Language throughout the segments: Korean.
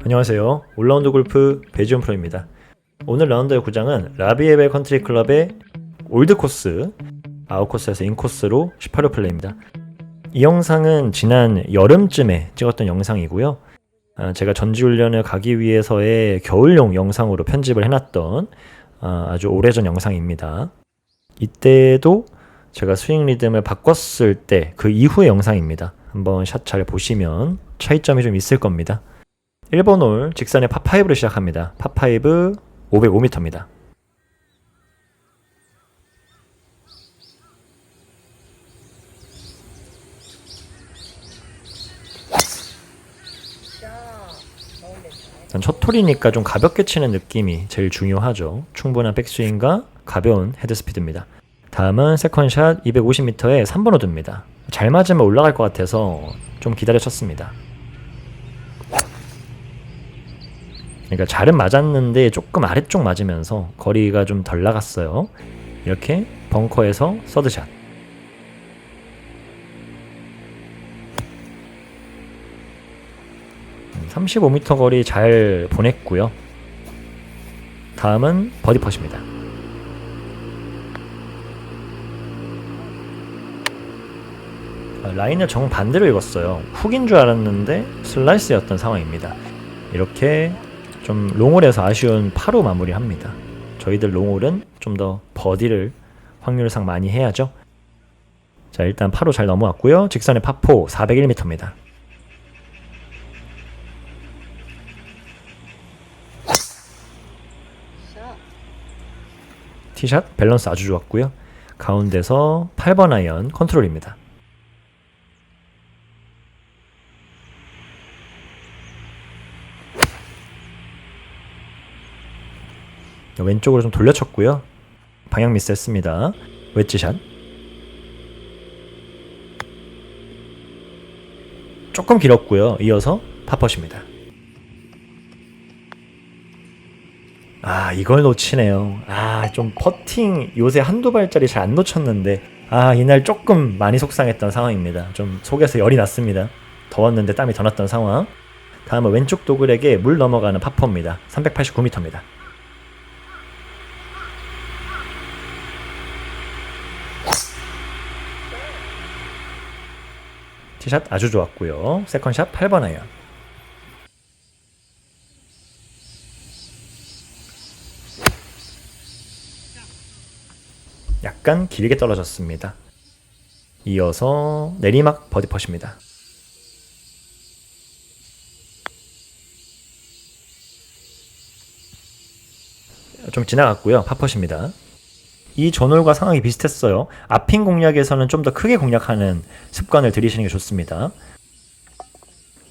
안녕하세요. 올라운드 골프 배지원 프로입니다. 오늘 라운드의 구장은 라비에벨 컨트리 클럽의 올드 코스, 아웃코스에서 인코스로 18호 플레이입니다. 이 영상은 지난 여름쯤에 찍었던 영상이고요. 제가 전지훈련을 가기 위해서의 겨울용 영상으로 편집을 해놨던 아주 오래전 영상입니다. 이때도 제가 스윙 리듬을 바꿨을 때 그 이후의 영상입니다. 한번 샷 잘 보시면 차이점이 좀 있을 겁니다. 1번 홀 직선의 파5로 시작합니다. 파5 505m입니다. 첫 홀이니까 좀 가볍게 치는 느낌이 제일 중요하죠. 충분한 백스윙과 가벼운 헤드스피드입니다. 다음은 세컨샷 250m의 3번 호드입니다. 잘 맞으면 올라갈 것 같아서 좀 기다려 쳤습니다. 그러니까 잘은 맞았는데 조금 아래쪽 맞으면서 거리가 좀 덜 나갔어요. 이렇게 벙커에서 서드샷. 음, 35m 거리 잘 보냈고요. 다음은 버디 펫입니다. 라인을 정반대로 읽었어요. 훅인 줄 알았는데 슬라이스였던 상황입니다. 이렇게 좀 롱홀에서 아쉬운 8호 마무리합니다. 저희들 롱홀은 좀 더 버디를 확률상 많이 해야죠. 자, 일단 8호 잘 넘어왔고요. 직선의 파4 401m입니다. 티샷 밸런스 아주 좋았고요. 가운데서 8번 아이언 컨트롤입니다. 왼쪽으로 좀 돌려쳤고요. 방향 미스했습니다. 웨지샷. 조금 길었고요. 이어서 파펫입니다. 이걸 놓치네요. 좀 퍼팅 요새 한두 발짜리 잘 안 놓쳤는데 이날 조금 많이 속상했던 상황입니다. 좀 속에서 열이 났습니다. 더웠는데 땀이 더 났던 상황. 다음은 왼쪽 도그렉에 물 넘어가는 파퍼입니다. 389m입니다. 티샷 아주 좋았고요. 세컨샷 8번 아이언. 약간 길게 떨어졌습니다. 이어서 내리막 버디 펫입니다. 좀 지나갔고요. 파펫입니다. 이 전홀과 상황이 비슷했어요. 앞핀 공략에서는 좀 더 크게 공략하는 습관을 들이시는 게 좋습니다.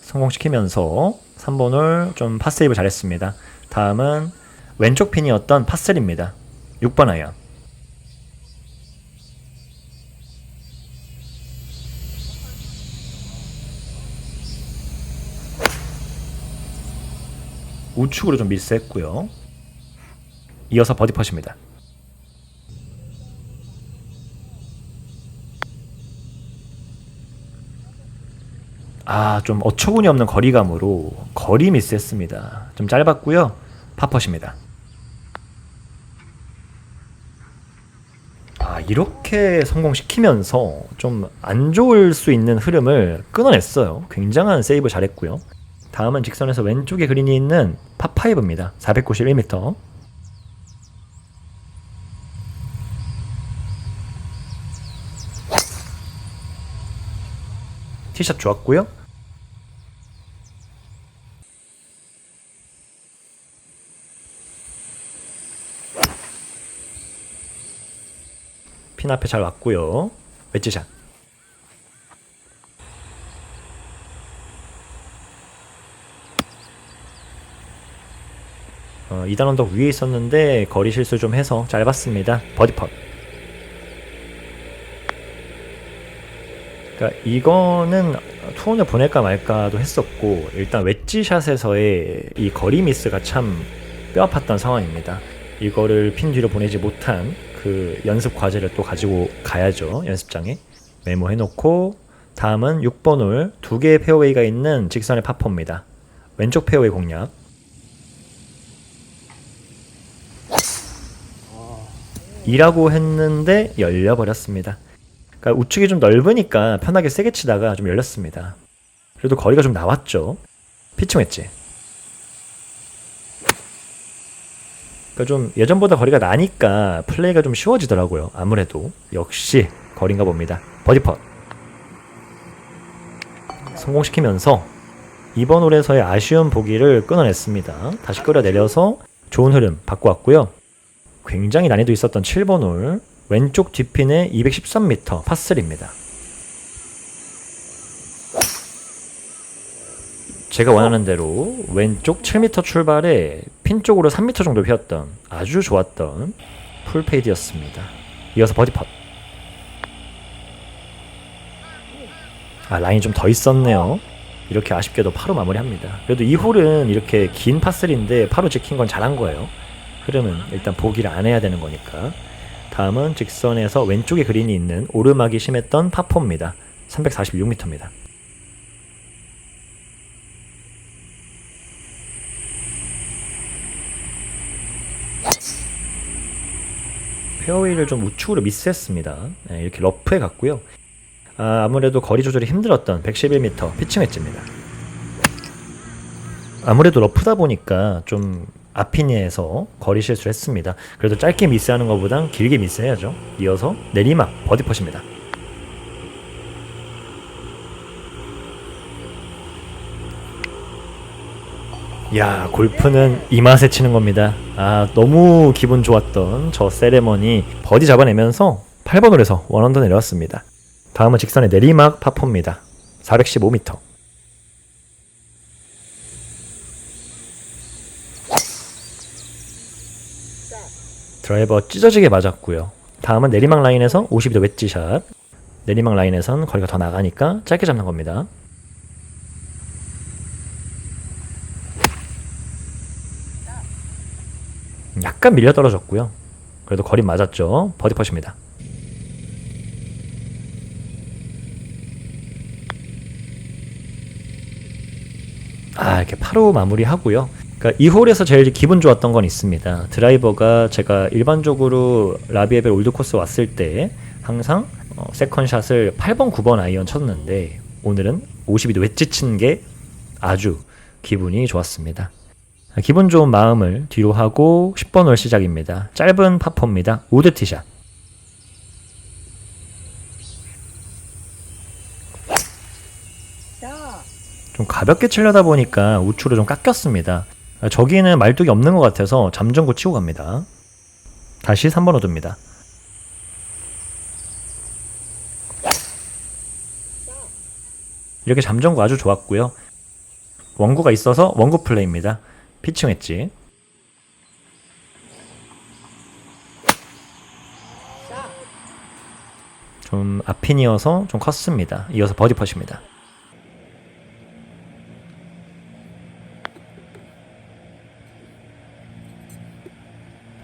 성공시키면서 3번 홀 좀 파세이브 잘했습니다. 다음은 왼쪽 핀이었던 파3입니다. 6번 아이언. 우측으로 좀 미스했고요. 이어서 버디 펫입니다. 좀 어처구니 없는 거리감으로 거리 미스했습니다. 좀 짧았고요. 파펫입니다. 이렇게 성공시키면서 좀 안 좋을 수 있는 흐름을 끊어냈어요. 굉장한 세이브 잘했고요. 다음은 직선에서 왼쪽에 그린이 있는 파5입니다. 491m. 티샷 좋았고요. 핀 앞에 잘 왔고요. 웨지샷. 2단 언덕 위에 있었는데 거리 실수 좀 해서 짧았습니다. 버디 펫. 그러니까 이거는 투혼을 보낼까 말까도 했었고, 일단 웨지샷에서의 이 거리 미스가 참 뼈아팠던 상황입니다. 이거를 핀 뒤로 보내지 못한 그 연습 과제를 또 가지고 가야죠. 연습장에 메모해놓고, 다음은 6번 홀 2개의 페어웨이가 있는 직선의 파4입니다. 왼쪽 페어웨이 공략. 이라고 했는데 열려버렸습니다. 그러니까 우측이 좀 넓으니까 편하게 세게 치다가 좀 열렸습니다. 그래도 거리가 좀 나왔죠. 피칭 웨지. 그러니까 좀 예전보다 거리가 나니까 플레이가 좀 쉬워지더라고요. 아무래도 역시 거리인가 봅니다. 버디 펫 성공시키면서 이번 홀에서의 아쉬운 보기를 끊어냈습니다. 다시 끌어내려서 좋은 흐름 바꿔왔고요. 굉장히 난이도 있었던 7번 홀 왼쪽 뒷핀의 213m 파3입니다. 제가 원하는 대로 왼쪽 7m 출발에 핀 쪽으로 3m 정도 피었던 아주 좋았던 풀페이드였습니다. 이어서 버디 펫. 라인이 좀 더 있었네요. 이렇게 아쉽게도 파로 마무리합니다. 그래도 이 홀은 이렇게 긴 파3인데 파로 지킨 건 잘한 거예요. 흐름은 일단 보기를 안 해야 되는 거니까. 다음은 직선에서 왼쪽에 그린이 있는 오르막이 심했던 파4입니다. 346m입니다. 페어웨이를 좀 우측으로 미스했습니다. 네, 이렇게 러프에 갔고요. 아무래도 거리 조절이 힘들었던 111m 피칭 웨지입니다. 아무래도 러프다 보니까 좀 앞핀에서 거리 실수를 했습니다. 그래도 짧게 미스하는 것보단 길게 미스해야죠. 이어서 내리막 버디 펫입니다. 야, 골프는 이 맛에 치는 겁니다. 너무 기분 좋았던 저 세레머니 버디 잡아내면서 8번 홀에서 원언더 내려왔습니다. 다음은 직선의 내리막 파4입니다. 415m. 드라이버 찢어지게 맞았고요. 다음은 내리막 라인에서 52도 웨지샷. 내리막 라인에선 거리가 더 나가니까 짧게 잡는 겁니다. 약간 밀려 떨어졌고요. 그래도 거리 맞았죠. 버디 펫입니다. 이렇게 파로 마무리하고요. 그러니까 이 홀에서 제일 기분 좋았던 건 있습니다. 드라이버가 제가 일반적으로 라비에벨 올드코스 왔을 때 항상 세컨샷을 8번, 9번 아이언 쳤는데 오늘은 52도 웨지 친 게 아주 기분이 좋았습니다. 기분 좋은 마음을 뒤로 하고 10번 홀 시작입니다. 짧은 파4입니다. 우드 티샷. 좀 가볍게 치려다 보니까 우측으로 좀 깎였습니다. 저기는 말뚝이 없는 것 같아서 잠정구 치고 갑니다. 다시 3번 우드입니다. 이렇게 잠정구 아주 좋았고요. 원구가 있어서 원구 플레이입니다. 피칭 웨지. 좀 앞핀이어서 좀 컸습니다. 이어서 버디 펫입니다.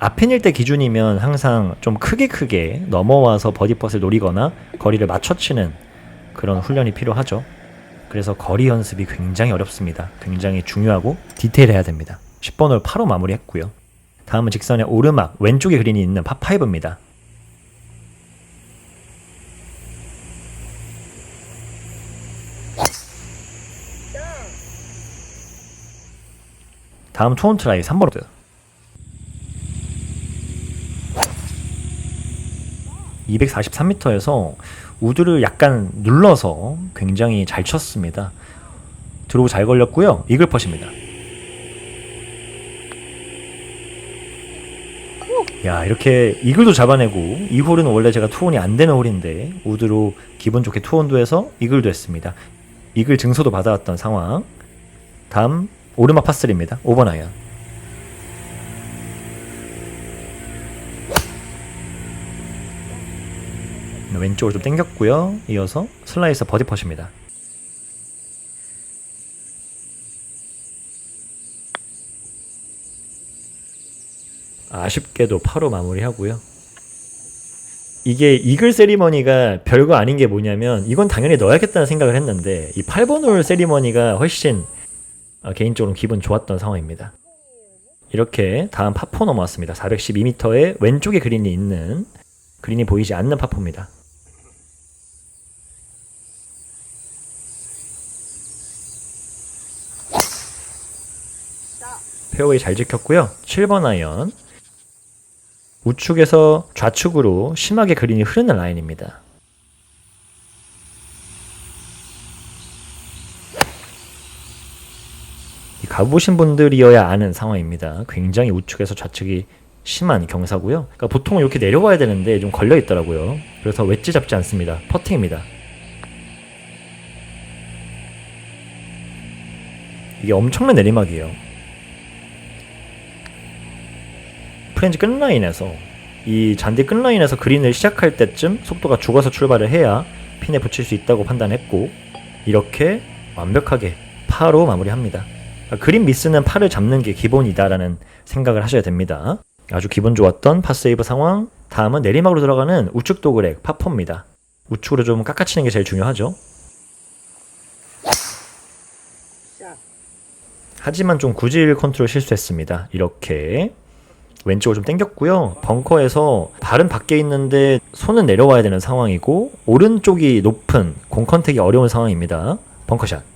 앞핀일 때 기준이면 항상 좀 크게 넘어와서 버디 펫을 노리거나 거리를 맞춰 치는 그런 훈련이 필요하죠. 그래서 거리 연습이 굉장히 어렵습니다. 굉장히 중요하고 디테일해야 됩니다. 10번 홀 파로 마무리했고요. 다음은 직선의 오르막 왼쪽에 그린이 있는 파5입니다. 다음 투온 트라이 3번 우드. 243m에서 우드를 약간 눌러서 굉장히 잘 쳤습니다. 드로우 잘 걸렸고요. 이글 펫입니다. 야, 이렇게 이글도 잡아내고 이 홀은 원래 제가 투혼이 안 되는 홀인데 우드로 기분 좋게 투혼도 해서 이글도 했습니다. 이글 증소도 받아왔던 상황. 다음 오르막 파3입니다. 5번 아이언. 왼쪽으로 좀 당겼고요. 이어서 슬라이서 버디 펫입니다. 아쉽게도 파로 마무리하고요. 이게 이글 세리머니가 별거 아닌 게 뭐냐면 이건 당연히 넣어야겠다는 생각을 했는데 이 8번 홀 세리머니가 훨씬 개인적으로 기분 좋았던 상황입니다. 이렇게 다음 파4 넘어왔습니다. 412m에 왼쪽에 그린이 있는, 그린이 보이지 않는 파4입니다. 페어웨이 잘 지켰고요. 7번 아이언. 우측에서 좌측으로 심하게 그린이 흐르는 라인입니다. 가보신 분들이어야 아는 상황입니다. 굉장히 우측에서 좌측이 심한 경사고요. 그러니까 보통 이렇게 내려와야 되는데 좀 걸려 있더라고요. 그래서 웨지 잡지 않습니다. 퍼팅입니다. 이게 엄청난 내리막이에요. 프렌즈 끝라인에서, 이 잔디 끝라인에서 그린을 시작할 때쯤 속도가 죽어서 출발을 해야 핀에 붙일 수 있다고 판단했고, 이렇게 완벽하게 파로 마무리합니다. 그린 미스는 파를 잡는 게 기본이다라는 생각을 하셔야 됩니다. 아주 기분 좋았던 파세이브 상황. 다음은 내리막으로 들어가는 우측 도그렉 파4입니다. 우측으로 좀 깎아치는 게 제일 중요하죠. 하지만 좀 구질 컨트롤 실수했습니다. 이렇게 왼쪽으로 좀 당겼고요. 벙커에서 발은 밖에 있는데 손은 내려와야 되는 상황이고, 오른쪽이 높은 공 컨택이 어려운 상황입니다. 벙커샷.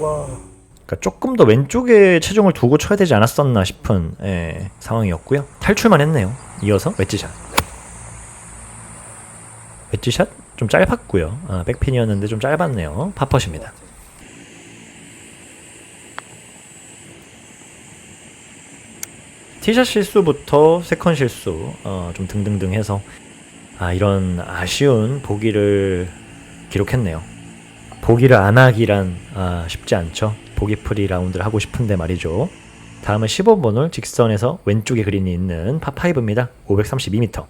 그러니까 조금 더 왼쪽에 체중을 두고 쳐야 되지 않았었나 싶은 상황이었고요. 탈출만 했네요. 이어서 웨지샷. 웨지샷 좀 짧았고요. 백핀이었는데 좀 짧았네요. 파4입니다. 티샷 실수부터 세컨 실수 좀 등등등 해서 이런 아쉬운 보기를 기록했네요. 보기를 안 하기란 쉽지 않죠. 보기 프리 라운드를 하고 싶은데 말이죠. 다음은 15번 홀 직선에서 왼쪽에 그린이 있는 파5입니다. 532m.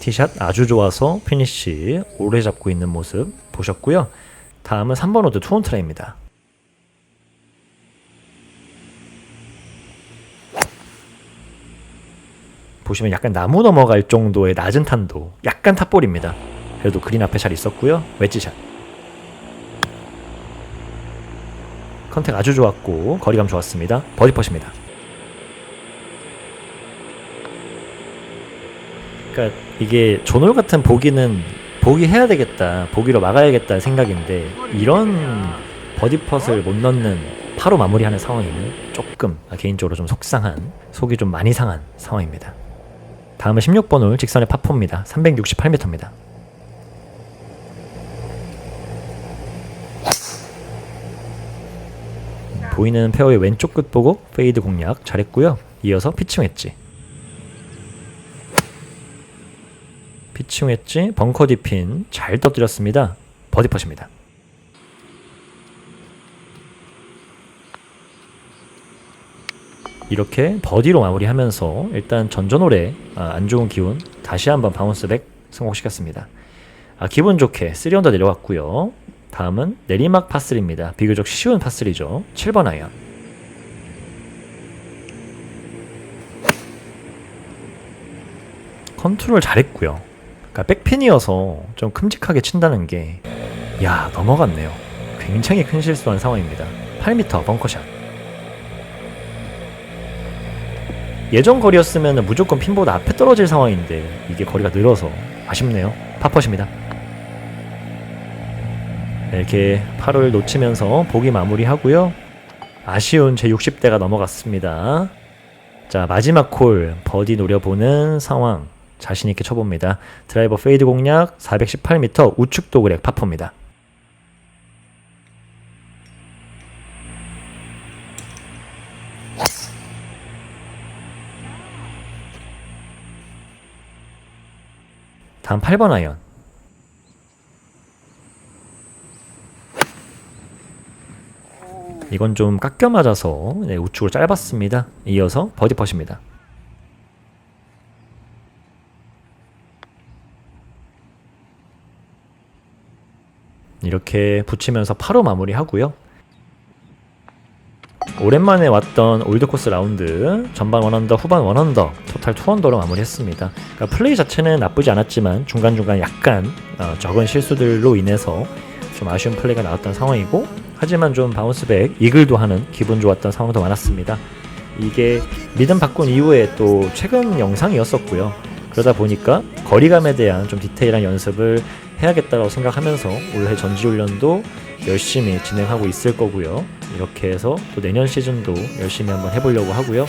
티샷 아주 좋아서 피니쉬 오래 잡고 있는 모습 보셨고요. 다음은 3번 호드 투온 트라이입니다. 보시면 약간 나무 넘어갈 정도의 낮은 탄도, 약간 탑볼입니다. 그래도 그린 앞에 잘 있었고요. 웨지샷. 컨택 아주 좋았고 거리감 좋았습니다. 버디퍼십니다. 그러니까 이게 존홀 같은 보기는 보기 해야 되겠다, 보기로 막아야겠다 생각인데, 이런 버디펫을 못 넣는 파로 마무리하는 상황이면 조금 개인적으로 좀 속상한, 속이 좀 많이 상한 상황입니다. 다음은 16번 홀 직선의 파4입니다. 368m입니다. 보이는 페어의 왼쪽 끝 보고 페이드 공략 잘했고요. 이어서 피칭 웨지. 피칭 웨지 벙커 디핀 잘 떠들였습니다. 버디퍼십니다. 이렇게 버디로 마무리하면서 일단 전전홀에 안 좋은 기운 다시 한번 바운스백 성공시켰습니다. 기분 좋게 3언더 내려왔고요. 다음은 내리막 파3입니다. 비교적 쉬운 파3죠. 7번 아이언. 컨트롤 잘했고요. 그러니까 백핀이어서 좀 큼직하게 친다는 게 넘어갔네요. 굉장히 큰 실수한 상황입니다. 8m 벙커샷. 예전 거리였으면 무조건 핀보다 앞에 떨어질 상황인데 이게 거리가 늘어서 아쉽네요. 파4입니다. 이렇게 8홀 놓치면서 보기 마무리하고요. 아쉬운 제 60대가 넘어갔습니다. 자, 마지막 홀 버디 노려보는 상황 자신있게 쳐봅니다. 드라이버 페이드 공략 418m 우측 도그렉 파4입니다. 다음 8번 아이언. 이건 좀 깎여 맞아서 우측으로 짧았습니다. 이어서 버디퍼십니다. 이렇게 붙이면서 8호 마무리하고요. 오랜만에 왔던 올드코스 라운드 전반 원언더 후반 원언더 토탈 투언더로 마무리했습니다. 그러니까 플레이 자체는 나쁘지 않았지만 중간중간 약간 적은 실수들로 인해서 좀 아쉬운 플레이가 나왔던 상황이고, 하지만 좀 바운스백 이글도 하는 기분 좋았던 상황도 많았습니다. 이게 리듬 바꾼 이후에 또 최근 영상이었었고요. 그러다 보니까 거리감에 대한 좀 디테일한 연습을 해야겠다고 생각하면서 올해 전지훈련도 열심히 진행하고 있을 거고요. 이렇게 해서 또 내년 시즌도 열심히 한번 해보려고 하고요.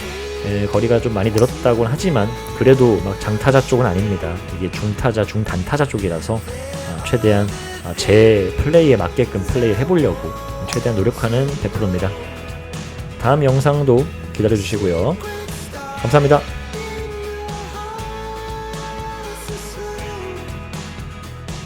거리가 좀 많이 늘었다고는 하지만 그래도 막 장타자 쪽은 아닙니다. 이게 중타자, 중단타자 쪽이라서 최대한 제 플레이에 맞게끔 플레이를 해보려고 최대한 노력하는 100%입니다. 다음 영상도 기다려주시고요. 감사합니다.